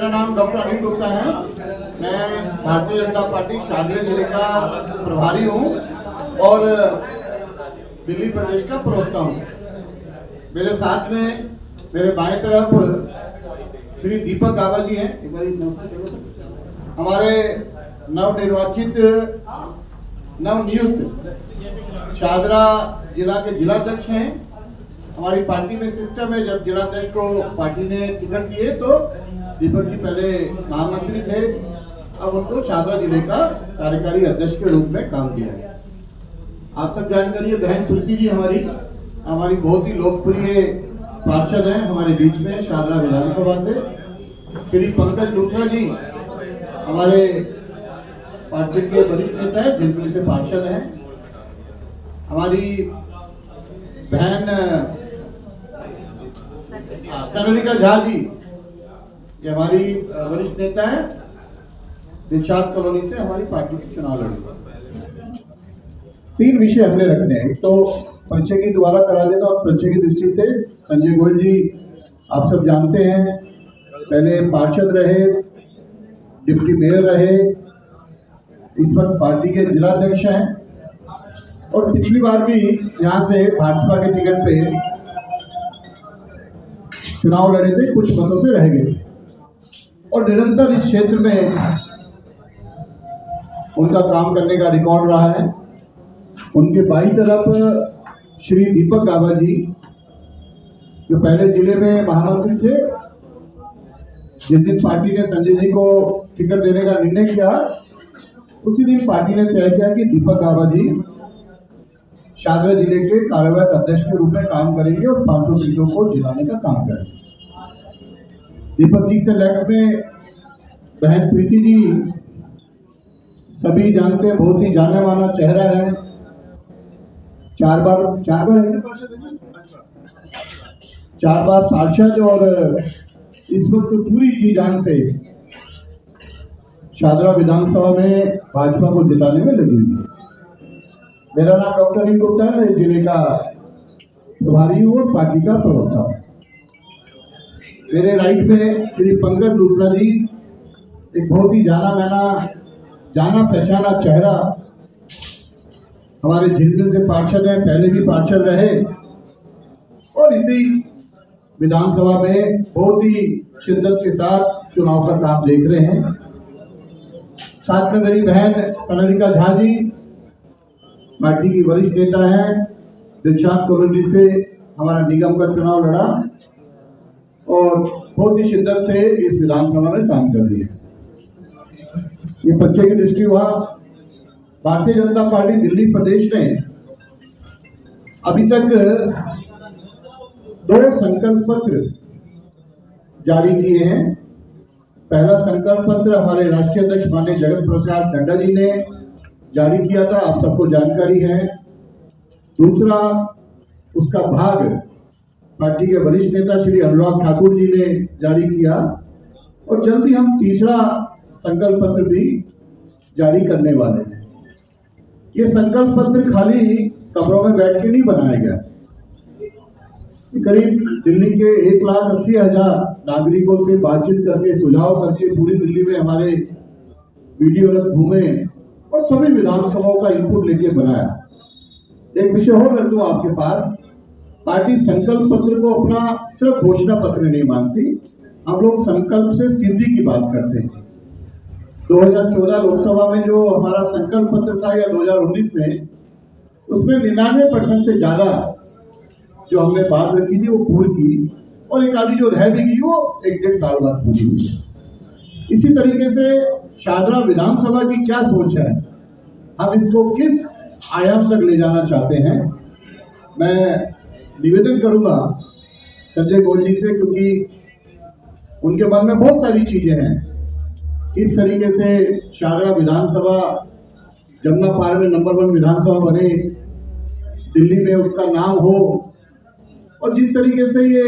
मेरा नाम डॉक्टर अनिल गुप्ता है। मैं भारतीय जनता पार्टी शादरा जिले का प्रभारी हूँ और दिल्ली प्रदेश का प्रवक्ता हूँ। मेरे साथ में मेरे बाएं तरफ श्री दीपक गाबा जी हैं, हमारे नवनिर्वाचित नवनियुक्त शादरा जिला के जिलाध्यक्ष हैं। हमारी पार्टी में सिस्टम है, जब जिलाध्यक्ष को पार्टी ने टिकट दिए तो दीपक जी पहले महामंत्री थे, अब उनको शादरा जिले का कार्यकारी अध्यक्ष के रूप में काम किया है। आप सब जानकारी है, बहन प्रीति जी हमारी बहुत ही लोकप्रिय पार्षद हैं हमारे बीच में शादरा विधानसभा से। श्री पंकज लूथरा जी हमारे पार्टी के वरिष्ठ नेता है, जिनमें से पार्षद हैं। हमारी बहन सनलिका झा जी, ये हमारी वरिष्ठ नेता है, दिलशाद कॉलोनी से हमारी पार्टी के चुनाव लड़े। 3 विषय हमने रखने हैं। एक तो परिचय की दोबारा करा देता और परिचय की दृष्टि से संजय गोयल जी आप सब जानते हैं, पहले पार्षद रहे, डिप्टी मेयर रहे, इस वक्त पार्टी के जिलाध्यक्ष हैं और पिछली बार भी यहाँ से भाजपा के टिकट पे चुनाव लड़े थे, कुछ मतों से रह गए और निरंतर इस क्षेत्र में उनका काम करने का रिकॉर्ड रहा है। उनके बाई तरफ श्री दीपक गाबा जी, जो पहले जिले में महामंत्री थे, जिस दिन पार्टी ने संजय जी को टिकट देने का निर्णय किया, उसी दिन पार्टी ने तय किया कि दीपक गाबा जी शादरा जिले के कार्यवाहक अध्यक्ष के रूप में काम करेंगे और 500 सीटों को जिलाने का काम करेंगे। दीपक जी से लेफ्ट में बहन प्रीति जी, सभी जानते हैं, बहुत ही जाना माना चेहरा है, 4 बार पार्षद और इस वक्त पूरी जी जान से शादरा विधानसभा में भाजपा को जिताने में लगी हुई है। मेरा नाम डॉक्टर अनिल गुप्ता है, मैं जिले का प्रभारी हूँ और पार्टी का प्रवक्ता हूँ। मेरे राइट में श्री पंकज लूथरा जी, एक बहुत ही जाना पहचाना चेहरा, हमारे झिलमिल से पार्षद हैं, पहले भी पार्षद रहे और इसी विधानसभा में बहुत ही शिद्दत के साथ चुनाव का काम देख रहे हैं। साथ में मेरी बहन सनलिका झा जी, पार्टी की वरिष्ठ नेता है, दिलशाद कॉलोनी से हमारा निगम का चुनाव लड़ा और बहुत ही शिद्दत से इस विधानसभा में काम कर रही है। ये परिचय की दृष्टि हुआ। भारतीय जनता पार्टी दिल्ली प्रदेश ने अभी तक 2 संकल्प पत्र जारी किए हैं। पहला संकल्प पत्र हमारे राष्ट्रीय अध्यक्ष माननीय जगत प्रसाद नड्डा जी ने जारी किया था, आप सबको जानकारी है। दूसरा उसका भाग पार्टी के वरिष्ठ नेता श्री अनुराग ठाकुर जी ने जारी किया और जल्दी हम तीसरा संकल्प पत्र भी जारी करने वाले हैं। ये संकल्प पत्र खाली कमरों में बैठ के नहीं बनाया गया। करीब दिल्ली के 1,80,000 नागरिकों से बातचीत करके, सुझाव करके, पूरी दिल्ली में हमारे वीडियो रथ घूमे और सभी विधानसभाओं का इनपुट लेके बनाया। एक विषय और रख दूं आपके पास, पार्टी संकल्प पत्र को अपना सिर्फ घोषणा पत्र नहीं मानती, हम लोग संकल्प से सिद्धि की बात करते हैं। 2014 लोकसभा में जो हमारा संकल्प पत्र था या 2019 में, उसमें 99% से ज्यादा जो हमने बात रखी थी वो पूरी की और एक आधी जो रह भी गई वो 1-1.5 साल बाद पूरी हुई। इसी तरीके से शादरा विधानसभा की क्या सोच है, हम इसको किस आयाम तक ले जाना चाहते हैं। मैं निवेदन करूंगा संजय गोयल जी से, क्योंकि उनके मन में बहुत सारी चीजें हैं। इस तरीके से शादरा विधानसभा जमुना पार में नंबर 1 विधानसभा बने, दिल्ली में उसका नाम हो और जिस तरीके से ये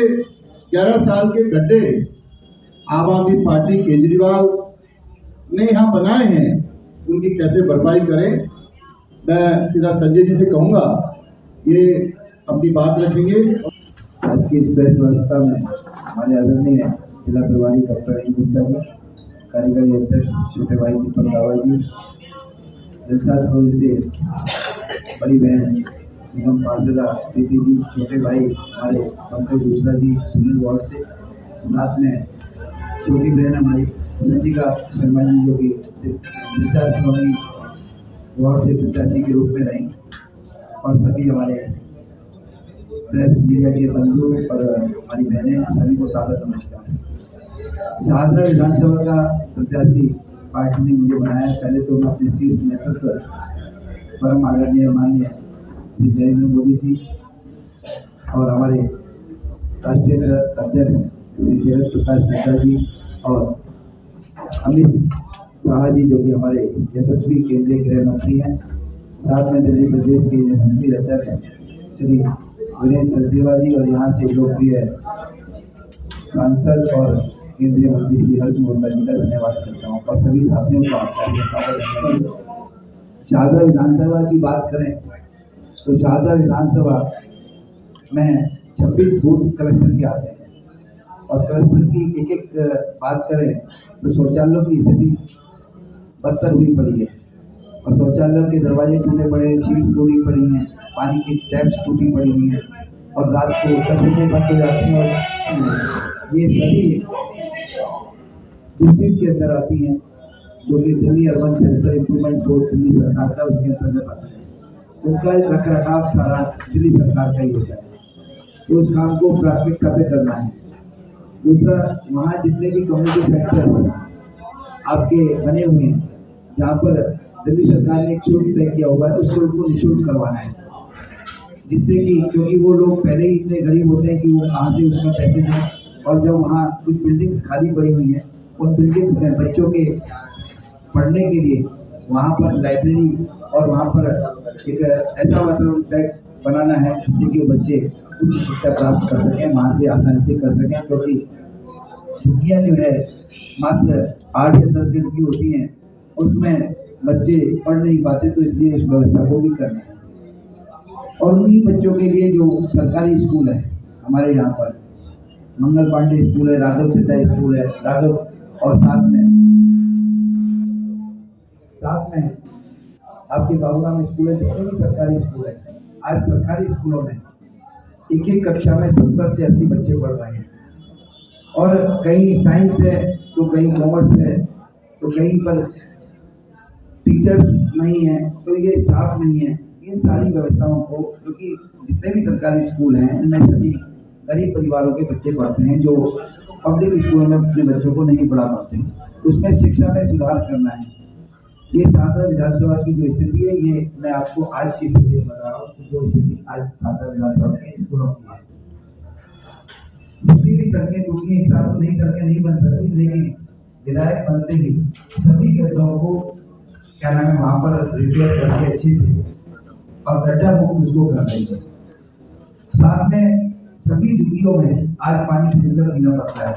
11 साल के गड्ढे आम आदमी पार्टी केजरीवाल ने यहाँ बनाए हैं, उनकी कैसे भरपाई करें। मैं सीधा संजय जी से कहूँगा ये अपनी बात रखेंगे। आज की इस प्रेस वार्ता में हमारे आदरणीय जिला प्रभारी डॉक्टर अनिल गुप्ता जी, कार्यकारी अध्यक्ष छोटे भाई दीपक रावत जी, जलसाद खोल से बड़ी बहन निगम पार्षदा प्रीति जी, छोटे भाई हमारे पंकज गुप्ता जी जनरल वार्ड से, साथ में छोटी बहन हमारी संजिका शर्मा जी जो कि जलसाद कॉलोनी वार्ड से प्रत्याशी के रूप में रही, और सभी हमारे प्रेस मीडिया के बंधु और हमारी बहनें, सभी को सादर नमस्कार। शाहदरा विधानसभा का प्रत्याशी पार्टी ने मुझे बनाया। पहले तो मैं अपने शीर्ष नेतृत्व परम आदरणीय माननीय श्री नरेंद्र मोदी जी और हमारे राष्ट्रीय अध्यक्ष श्री जगत प्रकाश नड्डा जी और अमित शाह जी जो कि हमारे यशस्वी केंद्रीय गृह मंत्री हैं, साथ में दिल्ली प्रदेश के यशस्वी अध्यक्ष श्री वीरेंद्र सचदेवा जी और यहाँ से लोकप्रिय सांसद और केंद्रीय मंत्री श्री हर्ष मोहल्ला जी का धन्यवाद करता हूँ, और सभी साथियों का। शाहदरा विधानसभा की बात करें तो शाहदरा विधानसभा में 26 बूथ क्लस्टर के आते हैं, और क्लस्टर की एक एक बात करें तो शौचालयों की स्थिति बदतर हुई पड़ी है, और शौचालयों के दरवाजे टूटे पड़े हैं, शीट्स टूटी पड़ी हैं, पानी की टैप्स टूटी पड़ी हुई हैं, और रात को 10 बजे बंद हो जाती हैं, और ये सभी दूषित के अंदर आती हैं, जो कि Delhi urban centre improvement board Delhi सरकार का उसके अंतर्गत आता है। उनका रख रखाव सारा दिल्ली सरकार का ही होता है, तो उस काम को प्राथमिकता पे करना है। दूसरा, वहाँ जितने भी कम्युनिटी सेंटर आपके बने हुए हैं, जहाँ पर दिल्ली सरकार ने एक शुल्क तय किया हुआ है, उस शुल्क को निःशुल्क करवाना है, जिससे कि क्योंकि वो लोग पहले ही इतने गरीब होते हैं कि वो कहाँ से उसमें पैसे दें, और जब वहाँ कुछ बिल्डिंग्स खाली पड़ी हुई हैं, उन बिल्डिंग्स में बच्चों के पढ़ने के लिए वहाँ पर लाइब्रेरी और वहाँ पर एक ऐसा वातावरण तय बनाना है जिससे कि वो बच्चे उच्च शिक्षा प्राप्त कर सकें, वहाँ से आसानी से कर सकें, क्योंकि झुग्गियाँ जो है मात्र 8 या 10 गज की होती हैं, उसमें बच्चे पढ़ नहीं पाते, तो इसलिए उस व्यवस्था को भी करना है। और उन्हीं बच्चों के लिए जो सरकारी स्कूल है हमारे यहाँ पर, मंगल पांडे स्कूल है, राघव चड्डा स्कूल है, राघव, और साथ में आपके बाबूराम स्कूल है, जितने भी सरकारी स्कूल है, आज सरकारी स्कूलों में एक एक कक्षा में 70 से 80 बच्चे पढ़ रहे हैं, और कहीं साइंस है तो कहीं कॉमर्स है, तो कहीं पर टीचर्स नहीं है, तो ये स्टाफ नहीं है। इन सारी व्यवस्थाओं को, क्योंकि जितने भी सरकारी स्कूल हैं इनमें सभी गरीब परिवारों के बच्चे पढ़ते हैं, जो पब्लिक स्कूलों में अपने बच्चों को नहीं पढ़ा पाते, उसमें शिक्षा में सुधार करना है। ये शाहदरा विधानसभा की जो स्थिति है, ये मैं आपको आज की स्थिति बता रहा हूँ, जो स्थिति आज शाहदरा विधानसभा के स्कूलों की है। जितनी भी सड़कें टूटी, एक साथ नई सड़कें नहीं बन सकती, लेकिन विधायक बनते ही सभी गड्ढों को क्या नाम है वहाँ पर रिपेयर करके अच्छे से और गड्ढा मुक्त उसको कर रही है। साथ में सभी झुग्गियों में आज पानी खरीदकर पीना पड़ता है।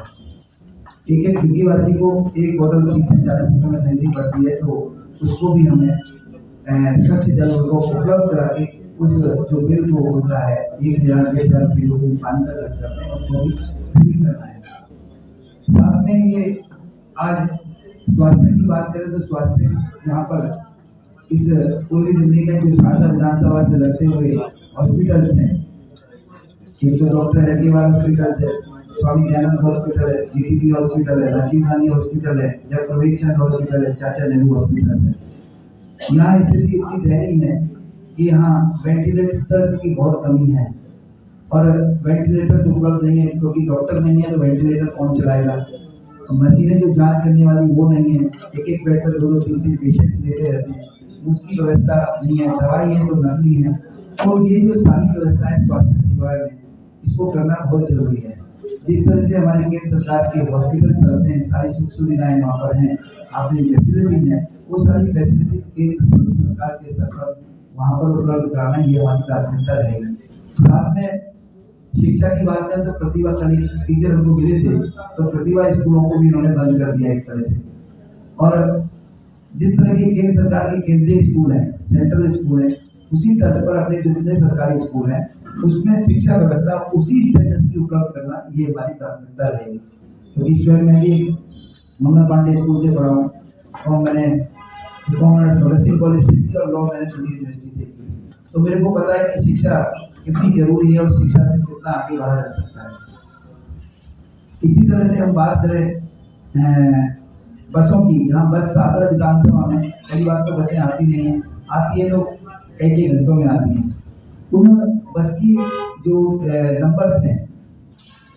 एक एक झुग्गी वासी को एक बोतल 30 से 40 रुपये में खरीदनी पड़ती है, तो उसको भी हमें स्वच्छ जल को उपलब्ध करा के उस जो बिल को होता है 1000-2000 रुपये जो भी पानी का खर्च करते हैं, उसको भी फ्री करना है। साथ में ये आज स्वास्थ्य की बात करें तो स्वास्थ्य यहाँ पर इस पूर्वी दिल्ली में जो शाहदरा विधानसभा से लगते हुए हॉस्पिटल्स हैं, एक तो डॉक्टर रेड्डीवाल हॉस्पिटल है, स्वामी दयानंद हॉस्पिटल है, जीटीबी हॉस्पिटल है, राजीव गांधी हॉस्पिटल है, जयप्रवेश चंद्र हॉस्पिटल है, चाचा नेहरू हॉस्पिटल है। यहाँ स्थिति इतनी दयनीय है कि यहाँ वेंटिलेटर्स की बहुत कमी है, और वेंटिलेटर्स उपलब्ध नहीं है, क्योंकि डॉक्टर नहीं है तो वेंटिलेटर कौन चलाएगा। मशीनें जो जांच करने वाली वो नहीं है, एक एक बेड पर 2-3 पेशेंट लेते रहते हैं, उसकी व्यवस्था नहीं है, दवाई है तो नकली है। तो ये जो सारी व्यवस्था है स्वास्थ्य सेवाएं में, इसको करना बहुत जरूरी है। जिस तरह से हमारे केंद्र सरकार के हॉस्पिटल चलते हैं, सारी सुख सुविधाएं वहाँ पर हैं, आपने फैसिलिटीज हैं, वो सारी फैसिलिटीज केंद्र सरकार के स्तर पर वहाँ पर उपलब्ध कराना ये हमारी प्राथमिकता रहेगी। साथ में शिक्षा की बात करें तो प्रतिभा टीचर हमको मिले थे, तो प्रतिभा स्कूलों को भी इन्होंने बंद कर दिया एक तरह से। और जिस तरह के केंद्र सरकार के केंद्रीय स्कूल हैं, सेंट्रल स्कूल हैं, उसी तर्ज पर अपने जो जितने सरकारी स्कूल हैं उसमें शिक्षा व्यवस्था उसी स्टैंडर्ड की उपलब्ध करना ये हमारी प्राथमिकता रहेगी। क्योंकि स्वयं मैं भी मंगल पांडे स्कूल से पढ़ा हूँ और मैंने कॉमर्स भगत सिंह कॉलेज से की और लॉ मैंने दिल्ली यूनिवर्सिटी से की। तो मेरे को पता है कि शिक्षा कितनी जरूरी है और शिक्षा से कितना आगे बढ़ा जा सकता है। इसी तरह से हम बात करें बसों की, यहाँ बस सादर विधानसभा में कई बार तो बसें आती नहीं हैं, आती है तो कई कई घंटों में आती हैं। उन बस की जो नंबर्स हैं,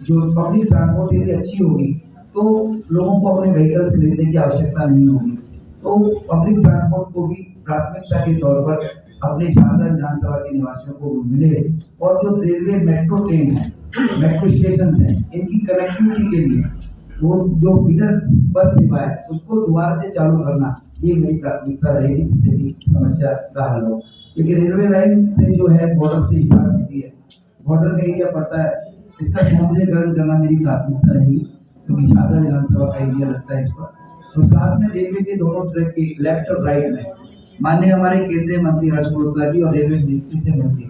जो पब्लिक ट्रांसपोर्ट यदि अच्छी होगी तो लोगों को अपने व्हीकल्स खरीदने की आवश्यकता नहीं होगी। तो पब्लिक ट्रांसपोर्ट को भी प्राथमिकता के तौर पर अपने शारदा विधानसभा के निवासियों को मिले और जो रेलवे मेट्रो ट्रेन है, मेट्रो स्टेशन हैं, इनकी कनेक्टिविटी के लिए वो जो फीडर बस सेवा है उसको दोबारा से चालू करना, ये मेरी प्राथमिकता रहेगी, जिससे भी समस्या का हल हो। क्योंकि रेलवे लाइन से जो है बॉर्डर से स्टार्ट होती है, बॉर्डर का एरिया पड़ता है, इसका सौंदर्यीकरण करना मेरी प्राथमिकता रहेगी, क्योंकि शारदा विधानसभा का एरिया लगता है इस पर। और साथ में रेलवे के दोनों ट्रैक के लेफ्ट और राइट में माननीय हमारे केंद्रीय मंत्री हर्ष मल्होत्रा जी और रेलवे मिनिस्ट्री से मिलती है।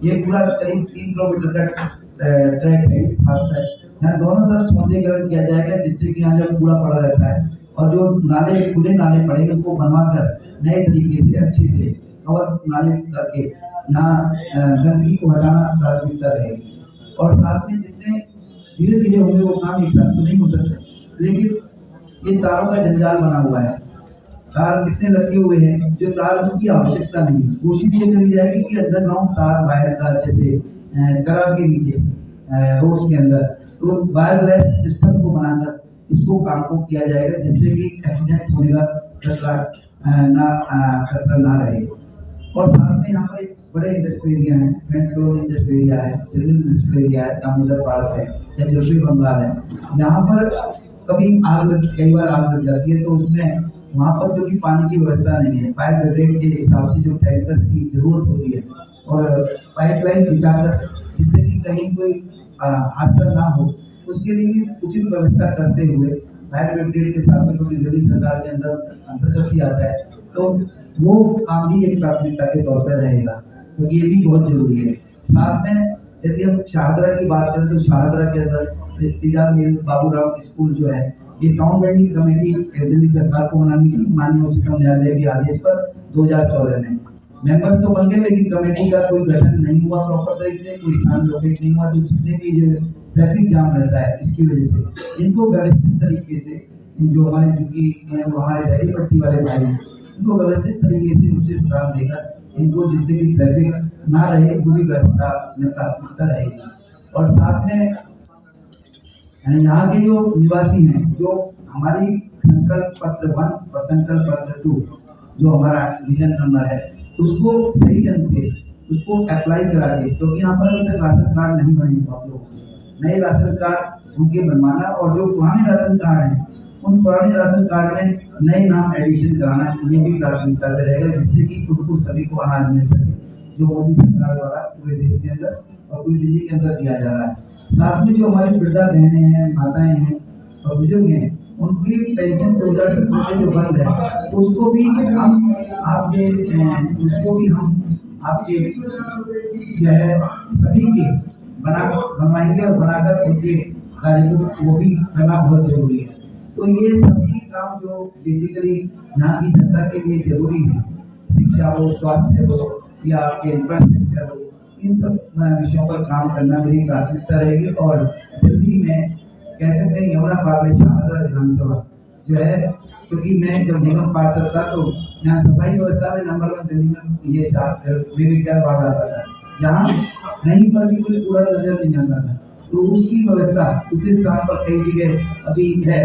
ये पूरा करीब 3 किलोमीटर का ट्रैक है, साथ है, यहाँ दोनों तरफ सौंदर्यीकरण किया जाएगा, जिससे कि यहाँ जब कूड़ा पड़ा रहता है और जो नाले खुले नाले पड़े उनको बनवाकर नए तरीके से अच्छे से कवर नाले करके यहाँ गंदगी को हटाना प्राथमिकता रहेगी। और साथ में जितने धीरे धीरे होंगे वो काम एक साथ तो नहीं हो सकते, लेकिन ये तारों का जंजाल बना हुआ है, तार कितने लटके हुए हैं जो तार की आवश्यकता नहीं है। कोशिश ये करी जाएगी कि अंडरग्राउंड तार वायर का, जैसे करा के नीचे रोड्स के अंदर, तो वायरलेस सिस्टम को बनाकर इसको काम को किया जाएगा, जिससे कि एक्सीडेंट होने का खतरा ना रहे। और साथ में यहाँ पर एक बड़े इंडस्ट्री एरिया है, फ्रेंड्स कॉलोनी इंडस्ट्री एरिया है, चिल्ड्रन इंडस्ट्री एरिया है, दामोदर पार्क है या जुल्फी बंगाल है। यहाँ पर कभी कई बार आग लग जाती है, तो उसमें वहाँ पर क्योंकि पानी की व्यवस्था नहीं है, फायर ब्रिगेड के हिसाब से जो टैंकर्स की जरूरत होती है और पाइपलाइन बिछाकर, जिससे कि कहीं कोई हादसा ना हो, उसके लिए भी उचित व्यवस्था करते हुए फायर ब्रिगेड के साथ में, क्योंकि दिल्ली सरकार के अंतर्गत ही आता है, तो वो काम भी एक प्राथमिकता के तौर पर रहेगा, क्योंकि ये भी बहुत जरूरी है। साथ में यदि हम शाहदरा की बात करें तो शाहदरा के अंदर इफ्तिजार मीर बाबूराव स्कूल जो है, ये टाउन वेंडिंग कमेटी दिल्ली सरकार को बनानी थी माननीय उच्चतम न्यायालय के आदेश पर 2014 में। मेंबर्स तो बन गए, लेकिन कमेटी का कोई गठन नहीं हुआ प्रॉपर तरीके से, कोई स्थान लोकेट नहीं हुआ, तो जितने भी जो ट्रैफिक जाम रहता है इसकी वजह से इनको व्यवस्थित तरीके से, जो हमारे चूंकि हमारे रेडी पट्टी वाले भाई हैं, इनको व्यवस्थित तरीके से उचित स्थान देकर इनको, जिससे कि ट्रैफिक ना रहे, पूरी व्यवस्था में प्राथमिकता रहेगी। और साथ में यहाँ के जो निवासी हैं, जो हमारी संकल्प पत्र 1 और संकल्प पत्र 2 जो हमारा विजन नंबर है, उसको सही ढंग से उसको अप्लाई करा के, क्योंकि यहाँ पर अभी तक राशन कार्ड नहीं बने आप लोगों को, नए राशन कार्ड उनके बनवाना और जो पुराने राशन कार्ड हैं उन पुराने राशन कार्ड में नए नाम एडिशन कराना, ये भी प्राथमिकता में रहेगा, जिससे कि उनको सभी को अनाज मिल सके, जो मोदी सरकार द्वारा पूरे देश के अंदर और पूरी दिल्ली के अंदर दिया जा रहा है। साथ में जो हमारी वृद्धा बहनें हैं, माताएं हैं और बुजुर्ग हैं, उनकी पेंशन 2017 से जो बंद है, उसको भी हम आपके जो है सभी के बनवाएंगे और बनाकर उनके कार्य को वो भी करना बहुत जरूरी है। तो ये सभी काम जो बेसिकली यहाँ की जनता के लिए जरूरी है, शिक्षा हो, स्वास्थ्य हो या आपके इंफ्रास्ट्रक्चर हो, इन सब विषयों पर काम करना मेरी प्राथमिकता रहेगी। और दिल्ली में कह सकते हैं यमुना पार्क में शाहदरा विधानसभा जो है, क्योंकि मैं जब निगम पार्षद था तो यहाँ सफाई व्यवस्था में नंबर 1 दिल्ली में ये विज्ञान वार्ड आता था, जहाँ कहीं पर भी कोई कूड़ा नजर नहीं आता था, तो उसकी व्यवस्था उचित स्थान पर कई जगह अभी है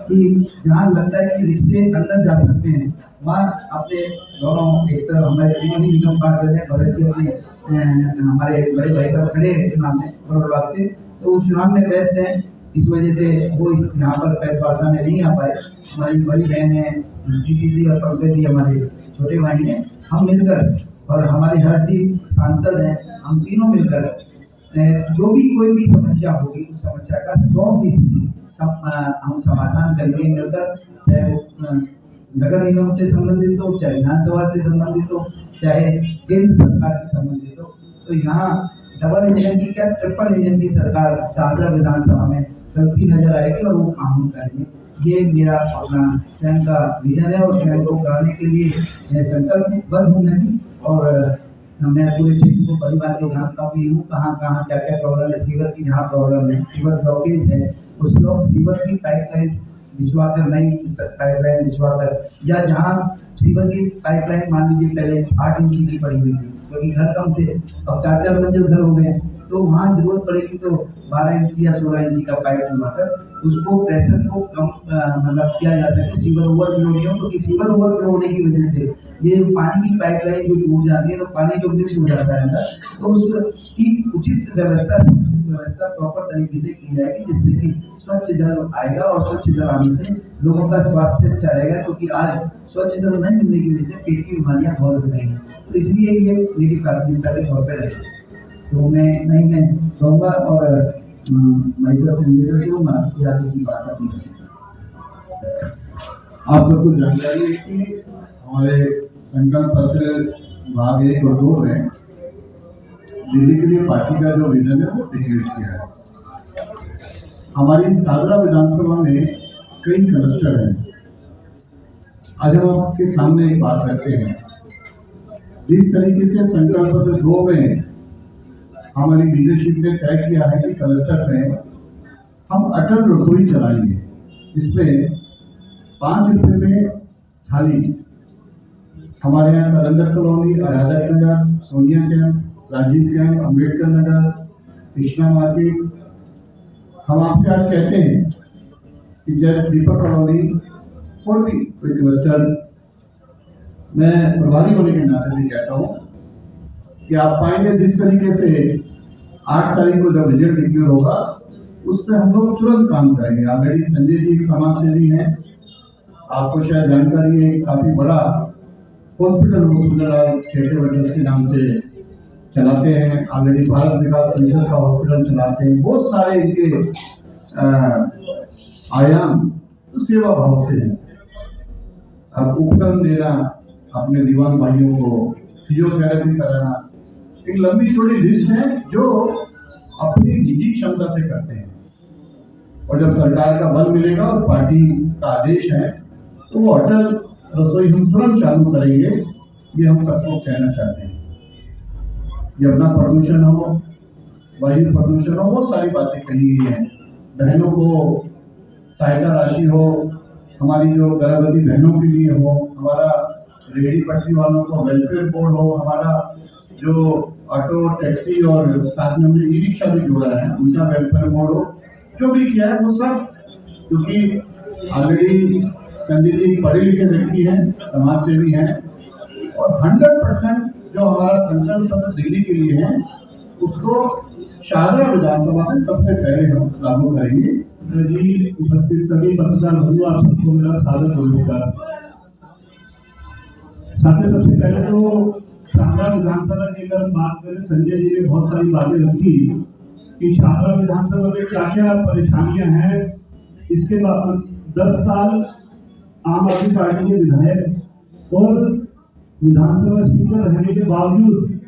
कि जहाँ लगता है कि रिक्शे अंदर जा सकते हैं, वहाँ अपने दोनों एक तरफ हमारे तीनों ही निगम पार्षद हैं, भरत जी अपने हमारे बड़े भाई साहब खड़े हैं चुनाव में करोड़ बाग से, तो उस चुनाव में व्यस्त हैं, इस वजह से वो इस यहाँ पर प्रेस वार्ता में नहीं आ पाए। हमारी बड़ी बहन है दीदी जी और पंकज जी हमारे छोटे भाई हैं, हम मिलकर और हमारे हर्ष जी सांसद हैं, हम तीनों मिलकर जो भी कोई भी समस्या होगी उस समस्या का 100% हम समाधान करेंगे मिलकर, चाहे वो नगर निगम से संबंधित हो, चाहे विधानसभा से संबंधित हो, चाहे केंद्र सरकार से संबंधित हो। तो यहाँ डबल इंजन की क्या ट्रिपल इंजन की सरकार शाहदरा विधानसभा में चलती नजर आएगी और वो काम करेंगे। ये मेरा अपना स्वयं का विजन है और स्वयं को कराने के लिए मैं संकल्पबद्ध हूँ मैं। और मैं पूरे क्षेत्र को बड़ी बात जानता हूँ कि यूँ कहाँ कहाँ क्या क्या प्रॉब्लम है। सीवर की जहाँ प्रॉब्लम है, सीवर ब्लॉकेज है, उस लोग सीवर की पाइपलाइन बिछवाकर, नई पाइपलाइन बिछवाकर, या जहाँ सीवर की पाइपलाइन मान लीजिए पहले 8 इंची की पड़ी हुई थी क्योंकि घर कम थे, अब 4-4 मंजिल घर हो गए, तो वहाँ जरूरत पड़ेगी तो 12 इंची या 16 इंची का पाइप बनवाकर उसको प्रेशर को कम मतलब किया जा सके, सीवर ओवरफ्लो नहीं हो। क्योंकि सीवर ओवरफ्लो होने की वजह से ये पानी की पाइपलाइन जो टूट जाती है तो पानी जो मिक्स हो जाता है अंदर, तो उसकी उचित व्यवस्था प्रॉपर तरीके से की जाएगी जिससे कि स्वच्छ जल आएगा और स्वच्छ जल आने से लोगों का स्वास्थ्य अच्छा रहेगा। क्योंकि आज स्वच्छ जल नहीं मिलने की वजह से पेट की बीमारियां बहुत हो रही हैं, तो इसलिए ये मेरी प्राथमिकता के तौर पर रहेगी। तो मैं कहूँगा और भाई साहब से निवेदन करूँगा कि आगे की बात अपनी आप सबको जानकारी है कि हमारे संकल्प पत्र भाग 1 और 2 में दिल्ली के लिए पार्टी का जो विजन है वो डिक्लेयर किया है। हमारी शाहदरा विधानसभा में कई क्लस्टर हैं। आज हम आपके सामने एक बात रखते हैं, जिस तरीके से संकल्प पत्र 2 में हमारी लीडरशिप ने तय किया है कि क्लस्टर में हम अटल रसोई चलाएंगे, जिसमें 5 रुपये में थाली हमारे यहाँ कलंदर कॉलोनी, आराधक नगर, Sonia camp, Rajiv camp, Ambedkar Nagar, Krishna market. हम आपसे आज कहते हैं कि जैसे दीपक कॉलोनी और भी कोई क्लस्टर, मैं प्रभारी होने के नाते भी कहता हूँ कि आप पाएंगे जिस तरीके से 8 तारीख को जब रिजल्ट डिक्लेयर होगा उस पर हम लोग तुरंत काम करेंगे। ऑलरेडी संजय जी एक समाज सेवी हैं, आपको शायद जानकारी है, काफी बड़ा हॉस्पिटल छेटे बटर्स के नाम से चलाते हैं। ऑलरेडी भारत विकास परिषद का हॉस्पिटल चलाते हैं। बहुत सारे इनके आयाम तो सेवा भाव से हैं। अब उपकरण देना, अपने दीवान भाइयों को फिजियोथेरेपी कराना, एक लंबी थोड़ी लिस्ट है जो अपनी निजी क्षमता से करते हैं। और जब सरकार का बल मिलेगा और पार्टी का आदेश है तो वो अटल रसोई हम तुरंत चालू करेंगे। ये हम सबको कहना चाहते हैं। जब ना प्रदूषण हो, वायु प्रदूषण हो, वो सारी बातें कही गई हैं। बहनों को सहायता राशि हो, हमारी जो गर्भवती बहनों के लिए हो, हमारा रेहड़ी पटरी वालों को वेलफेयर बोर्ड हो, हमारा जो ऑटो टैक्सी और साथ में हमने ई रिक्शा भी जोड़ा है उनका वेलफेयर बोर्ड हो, जो भी किया है वो सब, क्योंकि ऑलरेडी संजय जी पढ़े लिखे व्यक्ति हैं, समाज सेवी हैं और 100% जो हमारा संकल्प पत्र दिल्ली के लिए है उसको शाहदरा विधानसभा में सबसे पहले हम लागू करेंगे। जी, उपस्थित सभी पत्रकार बंधु, आप सबको मेरा सादर नमस्कार। सबसे पहले तो शाहदरा विधानसभा की अगर बात करें, संजय जी ने बहुत सारी बातें रखी कि शाहदरा विधानसभा में क्या क्या परेशानियां हैं। इसके बाद 10 साल आम आदमी पार्टी के विधायक और विधानसभा स्पीकर रहने के बावजूद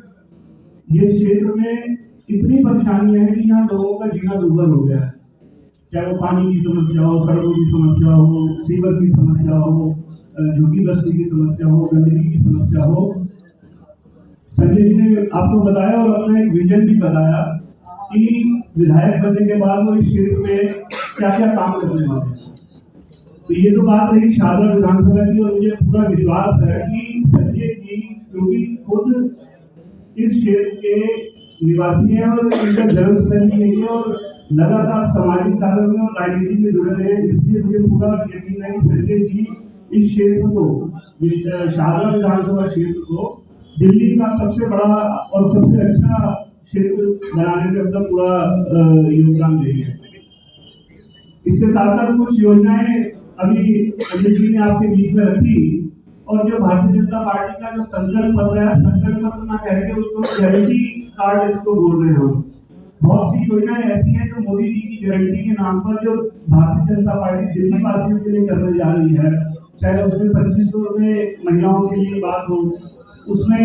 ये क्षेत्र में इतनी परेशानियां हैं कि यहाँ लोगों का जीना दुर्भर हो गया है। चाहे वो पानी की समस्या हो, सड़कों की समस्या हो, सीवर की समस्या हो, झुग्गी बस्ती की समस्या हो, गंदगी की समस्या हो। संजय जी ने आपको बताया और अपना एक विजन भी बताया कि विधायक बनने के बाद वो इस क्षेत्र में क्या क्या काम करने वाले हैं। तो ये तो बात रही शाहदरा विधानसभा की, और मुझे पूरा विश्वास है कि संजय जी, क्योंकि खुद इस क्षेत्र के निवासी हैं और इनका जन्मस्थल ही है और लगातार सामाजिक कार्यों में और राजनीति में जुड़े रहे हैं, इसलिए मुझे पूरा यकीन है कि संजय जी इस क्षेत्र को, शाहदरा विधानसभा क्षेत्र को दिल्ली का सबसे बड़ा और सबसे अच्छा क्षेत्र बनाने में अपना पूरा योगदान देंगे। इसके साथ साथ कुछ योजनाएं अभी अमित जी ने आपके बीच में रखी, और जो भारतीय जनता पार्टी का जो संकल्प पत्र है, संकल्प पत्र ना कह के उसको गारंटी कार्ड इसको बोल रहे हैं। बहुत सी योजनाएं ऐसी हैं जो मोदी जी की गारंटी के नाम पर जो भारतीय जनता पार्टी दिल्ली वासियों के लिए करने जा रही है, चाहे उसमें 2500 रुपये महिलाओं के लिए बात हो, उसमें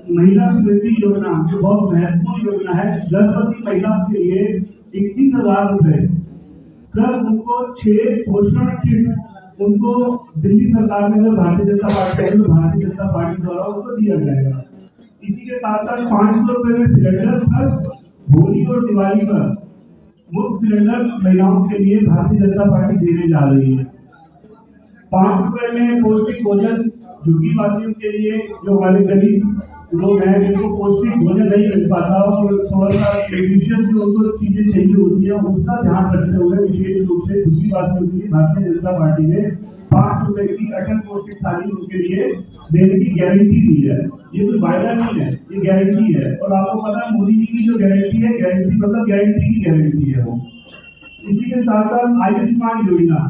महिला स्मृति योजना जो बहुत महत्वपूर्ण योजना है, गर्भवती महिला के लिए 21,000 रुपए प्लस उनको 6 पोषण किट उनको दिल्ली सरकार में, भारतीय जनता पार्टी है, भारतीय जनता पार्टी द्वारा उनको दिया जाएगा। इसी के साथ साथ 500 रुपए में सिलेंडर प्लस होली और दिवाली पर मुफ्त सिलेंडर महिलाओं के लिए भारतीय जनता पार्टी देने जा रही है। 5 रुपए में पौष्टिक भोजन झुग्गी वासियों के लिए, जो हमारे गरीब लोग हैं जिनको पौष्टिक भोजन नहीं मिल पाता और थोड़ा सा न्यूट्रिशन जो उनको चीजें चाहिए होती है उसका ध्यान रखते हुए विशेष रूप से झुग्गी वासियों के लिए भारतीय जनता पार्टी ने 5 रुपए की अटल पौष्टिक थाली उनके लिए देने की गारंटी दी है। ये कोई वायदा नहीं है, ये गारंटी है। और आपको पता है मोदी जी की जो गारंटी है, गारंटी मतलब गारंटी की गारंटी है वो। इसी के साथ साथ आयुष्मान योजना,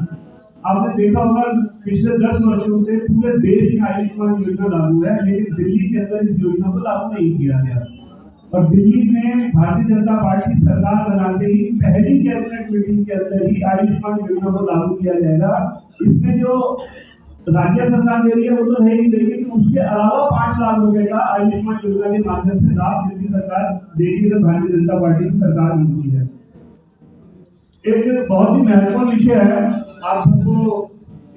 आपने देखा होगा पिछले 10 वर्षों से पूरे देश में आयुष्मान योजना लागू है, लेकिन दिल्ली के अंदर इस योजना को लागू नहीं किया गया। और दिल्ली में भारतीय जनता पार्टी सरकार बनाते ही पहली कैबिनेट मीटिंग के अंदर ही आयुष्मान योजना को लागू किया जाएगा। इसमें जो राज्य सरकार दे रही है वो तो है ही, लेकिन उसके अलावा 5 लाख रुपए का आयुष्मान योजना के माध्यम से लाभ दिल्ली सरकार देगी तो भारतीय जनता पार्टी की सरकार बनती है। एक बहुत ही महत्वपूर्ण विषय है, आप सबको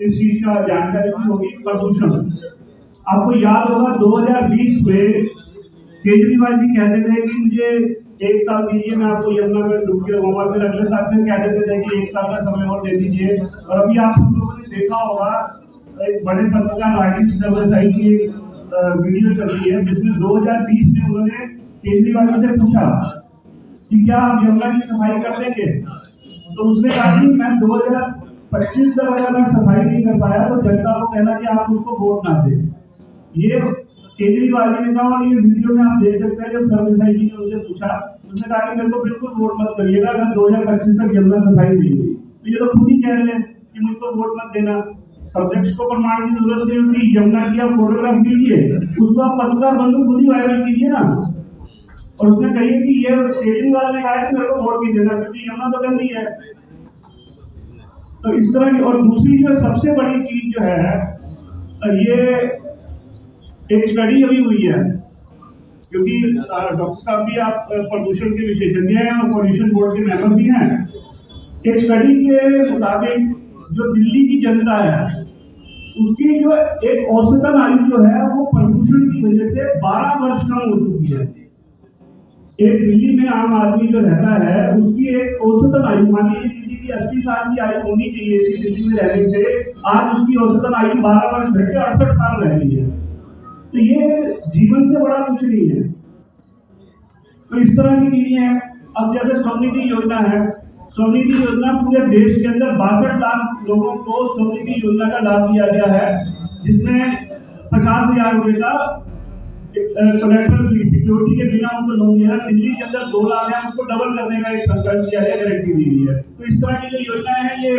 इस चीज का जानकारी भी होगी, प्रदूषण। आपको याद होगा 2020 में केजरीवाल जी कहते थे कि मुझे 1 साल दीजिए, मैं आपको यमुना में डूब के रहूंगा। फिर अगले साल फिर कह देते थे कि 1 साल का समय और दे दीजिए। और अभी आप सब लोगों ने देखा होगा एक बड़े पत्रकार राजीव सरदेसाई की वीडियो चल रही है जिसमें 2020 में उन्होंने केजरीवाल से पूछा कि क्या आप यमुना की सफाई कर देंगे, तो उसने कहा कि मैं 2025 तक अगर मैं सफाई नहीं कर पाया तो जनता को कहना कि आप उसको वोट ना दें। ये केजरीवाल जी ने कहा, और ये वीडियो में आप देख सकते हैं जब सरदेसाई जी ने उनसे पूछा, उसने कहा कि मेरे को बिल्कुल वोट मत करिएगा अगर 2025 तक यमुना सफाई नहीं हुई। तो ये तो खुद ही कह रहे हैं कि मुझको वोट मत देना। अध्यक्ष को प्रमाण की जरूरत नहीं होती, यमुना की आप फोटोग्राफ कीजिए, उसको आप पत्रकार बंधु खुद ही वायरल कीजिए ना। और उसने कही कि ये केजरीवाल ने कहा कि मेरे को वोट नहीं देना क्योंकि यमुना तो गंदी है। तो इस तरह की। और दूसरी जो सबसे बड़ी चीज जो है, ये एक स्टडी अभी हुई है, क्योंकि डॉक्टर साहब भी आप प्रदूषण के विशेषज्ञ हैं और पॉल्यूशन बोर्ड के मेंबर भी हैं। एक स्टडी के मुताबिक जो दिल्ली की जनता है उसकी जो एक औसतन आयु जो है वो प्रदूषण की वजह से 12 वर्ष कम हो चुकी है। एक दिल्ली में आम आदमी जो रहता है उसकी एक औसतन आयु, मान लीजिए किसी की 80 साल की आयु होनी चाहिए थी दिल्ली में रहने से, आज उसकी औसतन आयु 12 वर्ष घट के 68 साल रह गई है। तो ये जीवन से बड़ा कुछ नहीं है। तो इस तरह की चीजें हैं। अब जैसे स्वनिधि योजना है, स्वनिधि योजना पूरे देश के अंदर 62 लाख लोगों को स्वनिधि योजना का लाभ दिया गया है, जिसमें 50,000 रुपए का कोलैटरल फ्री सिक्योरिटी के बिना उनको लोन दिया। दिल्ली के अंदर 2 लाख है, उसको डबल करने का एक संकल्प किया है, गारंटी दी गई है। तो इस तरह की जो योजनाएं हैं ये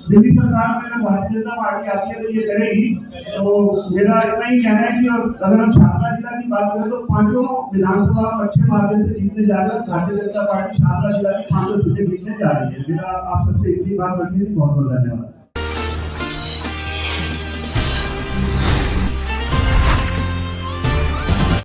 दिल्ली सरकार में अगर भारतीय जनता पार्टी आती है तो ये करेगी। तो मेरा इतना ही कहना है कि और अगर हम छात्रा जिला की बात करें तो 5 विधानसभा अच्छे मार्जिन से जीतने जा रहे हैं। भारतीय जनता पार्टी छात्रा जिला की 500 सीटें जीतने जा रही है। मेरा आप सबसे इतनी बात रखी थी। बहुत बहुत धन्यवाद।